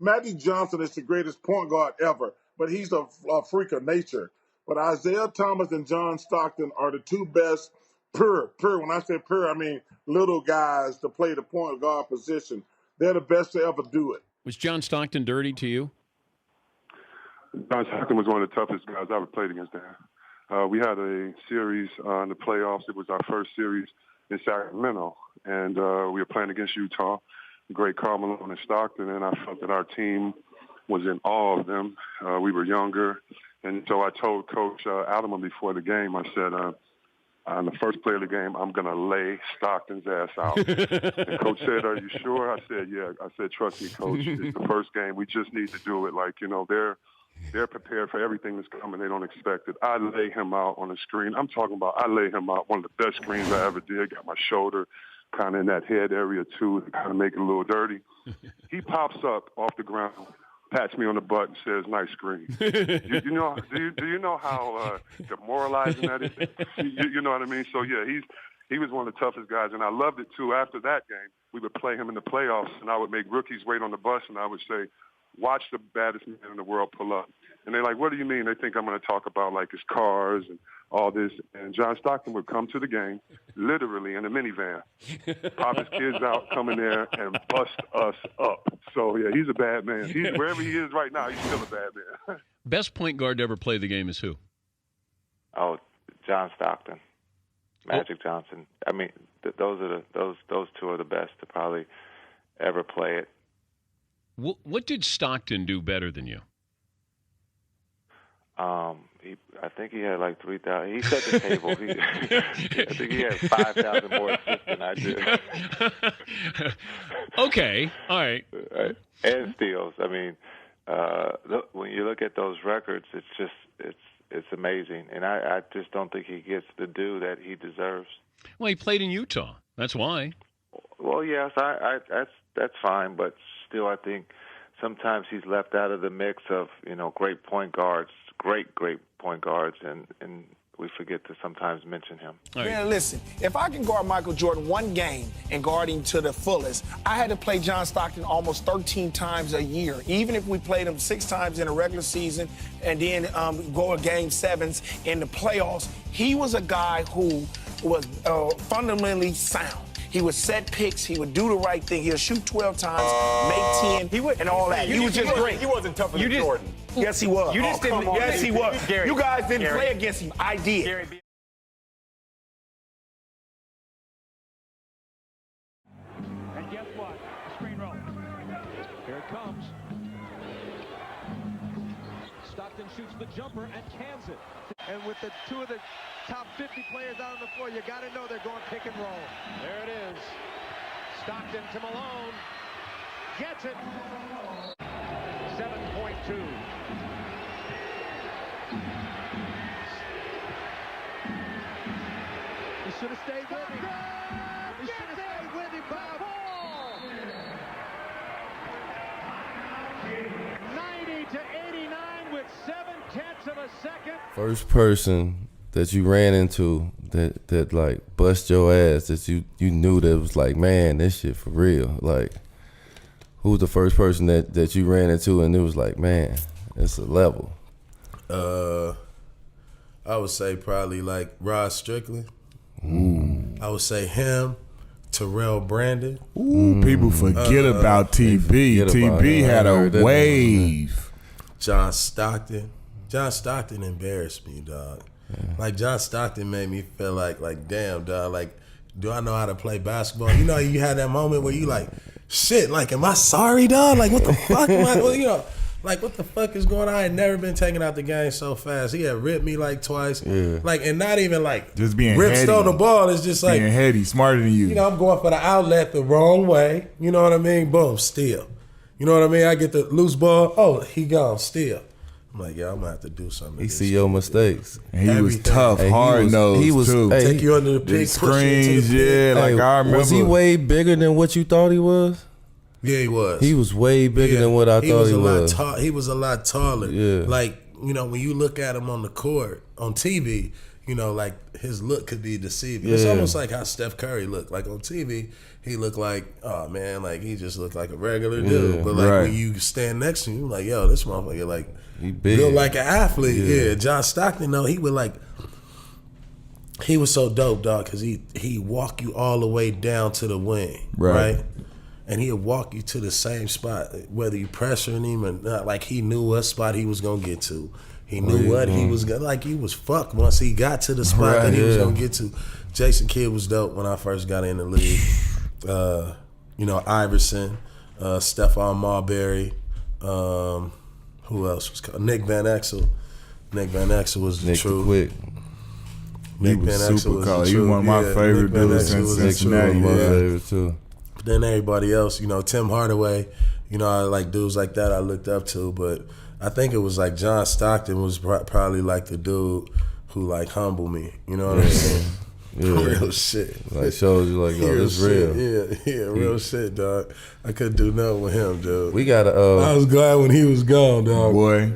Magic Johnson is the greatest point guard ever, but he's a freak of nature. But Isaiah Thomas and John Stockton are the two best pure. When I say pure, I mean little guys to play the point guard position. They're the best to ever do it. Was John Stockton dirty to you? John Stockton was one of the toughest guys I ever played against there. We had a series in the playoffs. It was our first series in Sacramento, and we were playing against Utah, great Karl Malone and Stockton, and I felt that our team was in awe of them. We were younger, and so I told Coach Alderman before the game, I said, on the first play of the game, I'm going to lay Stockton's ass out. And Coach said, are you sure? I said, yeah. I said, trust me, Coach, it's the first game. We just need to do it. Like, they're prepared for everything that's coming. They don't expect it. I lay him out on the screen. I'm talking about I lay him out. One of the best screens I ever did. Got my shoulder kind of in that head area, too, to kind of make it a little dirty. He pops up off the ground, pats me on the butt, and says, nice screen. Do you know how demoralizing that is? You know what I mean? So, yeah, he was one of the toughest guys, and I loved it, too. After that game, we would play him in the playoffs, and I would make rookies wait on the bus, and I would say, watch the baddest man in the world pull up. And they're like, what do you mean? They think I'm going to talk about, like, his cars and all this. And John Stockton would come to the game, literally in a minivan, pop his kids out, come in there, and bust us up. So, yeah, he's a bad man. Wherever he is right now, he's still a bad man. Best point guard to ever play the game is who? Oh, John Stockton, Magic Johnson. I mean, those two are the best to probably ever play it. What did Stockton do better than you? I think he had like 3,000. He set the table. I think he had 5,000 more assists than I did. Okay, all right. And steals. I mean, when you look at those records, it's amazing, and I just don't think he gets the due that he deserves. Well, he played in Utah. That's why. Well, yes, that's fine, but still, I think sometimes he's left out of the mix of great point guards, great point guards, and we forget to sometimes mention him. Right. Man, listen, if I can guard Michael Jordan one game and guard him to the fullest, I had to play John Stockton almost 13 times a year, even if we played him 6 times in a regular season and then go to game 7s in the playoffs. He was a guy who was fundamentally sound. He would set picks. He would do the right thing. He'll shoot 12 times, make 10, and all that. He was just great. He wasn't tougher than Jordan. Yes, he was. You just didn't. Yes, he was. Gary, you guys didn't play against him. I did. Gary, and guess what? A screen roll. Here it comes. Stockton shoots the jumper and cans it. And with the two of the top 50 players out on the floor, you got to know they're going pick and roll. There it is. Stockton to Malone. Gets it. 7.2. He should have stayed with him. He should have stayed with him, Bob. 90 to 89 with 7/10 of a second. First person that you ran into that like bust your ass, that you knew that was like, man, this shit for real. Like, who was the first person that you ran into and it was like, man, it's a level? I would say probably like Rod Strickland. Ooh. I would say him, Terrell Brandon. Ooh, people forget about TB. TB had a wave. John Stockton. John Stockton embarrassed me, dog. Yeah. Like, John Stockton made me feel like, damn, dog, like, do I know how to play basketball? You know, you had that moment where you like, shit, like, am I sorry, dog? Like, what the fuck am I, well, like, what the fuck is going on? I had never been taken out the game so fast. He had ripped me like twice. Yeah. Like, and not even like just being ripped heady. on the ball. It's just like being heady, smarter than you. You know, I'm going for the outlet the wrong way. You know what I mean? Boom, steal. You know what I mean? I get the loose ball. Oh, he gone, steal. I'm like, yeah, I'm gonna have to do something. He see your mistakes. And he was tough, hard nosed too. Take you under the pick, screens, yeah. Like I remember. Was he way bigger than what you thought he was? Yeah, he was. He was way bigger than what I thought he was. He was a lot taller. Yeah. Like, you know, when you look at him on the court, on TV, you know, like his look could be deceiving. It's almost like how Steph Curry looked. Like on TV, he looked like, oh man, like he just looked like a regular dude. But like when you stand next to him, like, yo, this motherfucker like he big. Built like an athlete. Yeah. John Stockton, though, he would like. He was so dope, dog, because he walk you all the way down to the wing, right? And he'll walk you to the same spot, whether you pressuring him or not. Like he knew what spot he was gonna get to. He knew what he was gonna. Like he was fucked once he got to the spot that he was gonna get to. Jason Kidd was dope when I first got in the league. You know, Iverson, Stephon Marbury. Who else was called? Nick Van Exel. Nick Van Exel was the truth. Quick. He was super cold. He one of my favorite dudes since Cincinnati. My favorite too. But then everybody else, you know, Tim Hardaway, you know, I like dudes like that I looked up to. But I think it was like John Stockton was probably like the dude who like humbled me. You know what I'm saying? Real shit. Like shows you like, yo, this real. Yeah, real shit, dog. I couldn't do nothing with him, dude. We got I was glad when he was gone, dog. Boy.